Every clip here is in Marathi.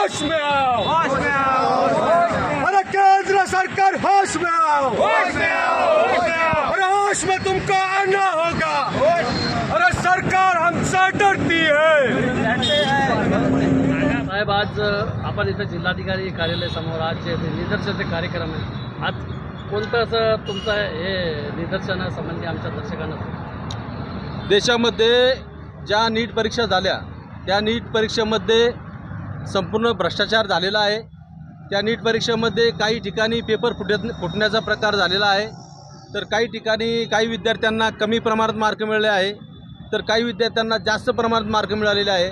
होश में आओ, होश में आओ, अरे केंद्र सरकार होश में आओ, होश में आओ, होश में आओ, अरे होश में तुमको आना होगा। अरे सरकार हमसे डरती है। साहेब, आज आपण इथं जिल्हाधिकारी कार्यालय समोर आज जे निदर्शनाचे कार्यक्रम आहे, आज कोणतं असं तुमचं हे निदर्शनासंबंधी आमच्या दर्शकांना? देशामध्ये ज्या नीट परीक्षा झाल्या त्या नीट परीक्षेमध्ये संपूर्ण भ्रष्टाचार झालेला आहे। त्या नीट परीक्षेमध्ये काही ठिकाणी पेपर फुटण्याचा प्रकार झालेला आहे, तर काही ठिकाणी काही विद्यार्थ्यांना कमी प्रमाणात मार्क मिळाले आहे, तर काही विद्यार्थ्यांना जास्त प्रमाणात मार्क मिळालेले आहे।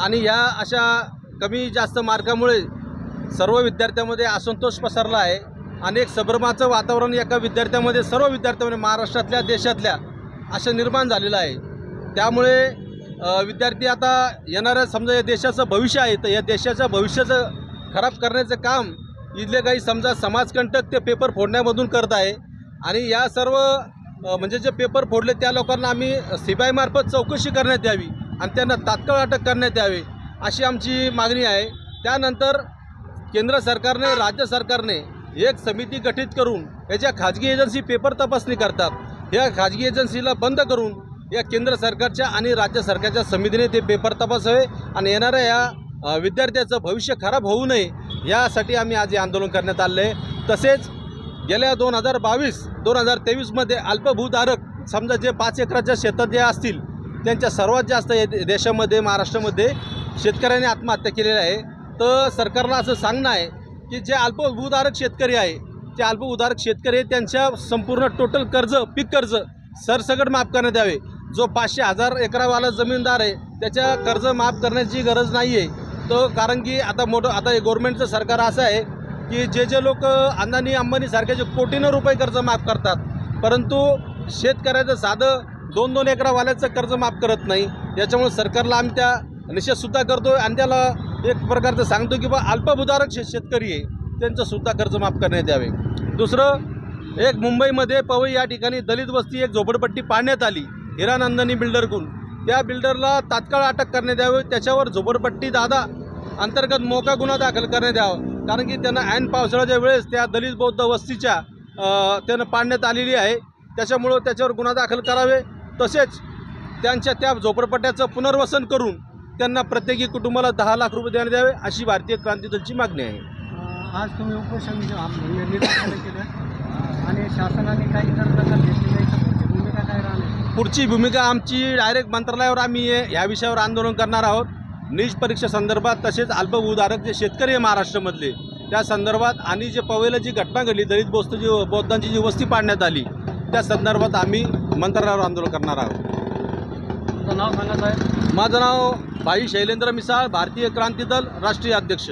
आणि ह्या अशा कमी जास्त मार्कामुळे सर्व विद्यार्थ्यांमध्ये असंतोष पसरला आहे आणि एक संभ्रमाचं वातावरण एका विद्यार्थ्यामध्ये, सर्व विद्यार्थ्यांमध्ये महाराष्ट्रातल्या देशातल्या असं निर्माण झालेलं आहे। त्यामुळे विद्यार्थी आता येणाऱ्या समजा या देशाचं भविष्य आहे, तर या देशाच्या भविष्याचं खराब करण्याचं काम इथले काही समजा समाजकंटक ते पेपर फोडण्यामधून करत आहे। आणि या सर्व म्हणजे जे पेपर फोडले त्या लोकांना आम्ही CBI मार्फत चौकशी करण्यात यावी आणि त्यांना तात्काळ अटक करण्यात यावी अशी आमची मागणी आहे। त्यानंतर केंद्र सरकारने, राज्य सरकारने एक समिती गठीत करून याच्या खाजगी एजन्सी पेपर तपासणी करतात, या खाजगी एजन्सीला बंद करून या केंद्र सरकारच्या आणि राज्य सरकारच्या समितीने ते पेपर तपासावे आणि येणाऱ्या या विद्यार्थ्याचं भविष्य खराब होऊ नये यासाठी आम्ही आज हे आंदोलन करण्यात आले आहे। तसेच गेल्या 2022-2023मध्ये अल्पभूधारक समजा जे 5 एकराच्या शेतात जे असतील त्यांच्या सर्वात जास्त देशामध्ये, महाराष्ट्रामध्ये शेतकऱ्यांनी आत्महत्या केलेल्या आहे। तर सरकारला असं सांगणं आहे की जे अल्पभूधारक शेतकरी आहे, ते अल्पभूधारक शेतकरी त्यांच्या संपूर्ण टोटल कर्ज, पीक कर्ज सरसकट माफ करण्यात यावे। जो 500,000 एकरावाला जमीनदार आहे त्याच्या कर्ज माफ करण्याची गरज नाही आहे, तो कारण की आता हे गव्हर्नमेंटचं सरकार असं आहे की जे लोक अदानी अंबानीसारखे जे कोटीनं रुपये कर्ज माफ करतात, परंतु शेतकऱ्याचं साधं 2-2 एकरावाल्याचं कर्ज माफ करत नाही। याच्यामुळे सरकारला आम्ही त्या निषेधसुद्धा करतो आणि त्याला एक प्रकारचं सांगतो की बा अल्पभूधारक शेतकरी आहे त्यांचंसुद्धा कर्ज माफ करण्यात यावे। दुसरं, एक मुंबईमध्ये पवई या ठिकाणी दलित वस्ती एक झोपडपट्टी पाडण्यात आली हिरानंदिनी बिल्डरकडून, त्या बिल्डरला तात्काळ अटक करण्यात यावी, त्याच्यावर झोपडपट्टी दादा अंतर्गत मोका गुन्हा दाखल करण्यात यावा, कारण की त्यांना ऐन पावसाळ्याच्या वेळेस त्या दलित बौद्ध वस्तीच्या त्यानं पाडण्यात आलेली आहे, त्याच्यामुळं त्याच्यावर गुन्हा दाखल करावे। तसेच त्यांच्या त्या झोपडपट्ट्याचं पुनर्वसन करून त्यांना प्रत्येकी कुटुंबाला 10 लाख रुपये देण्यात यावे अशी भारतीय क्रांती दलची मागणी आहे। आज तुम्ही उपोषण निदर्शनं केलं आणि शासनाने काही जर दखल घेतली नाही तर पुढची भूमिका काय राहणार? पुढची भूमिका आमची डायरेक्ट मंत्रालयावर आम्ही ह्या विषयावर आंदोलन करणार आहोत। नीट परीक्षा संदर्भात, तसेच अल्पभूधारक जे शेतकरी आहे महाराष्ट्रामधले त्या संदर्भात आणि जे पवईला जी घटना घडली, दलित बौद्धांची जी वस्ती पाडण्यात आली त्या संदर्भात आम्ही मंत्रालयावर आंदोलन करणार आहोत। तुमचं नाव सांगा साहेब? माझं नाव भाई शैलेंद्र मिसाळ, भारतीय क्रांती दल राष्ट्रीय अध्यक्ष।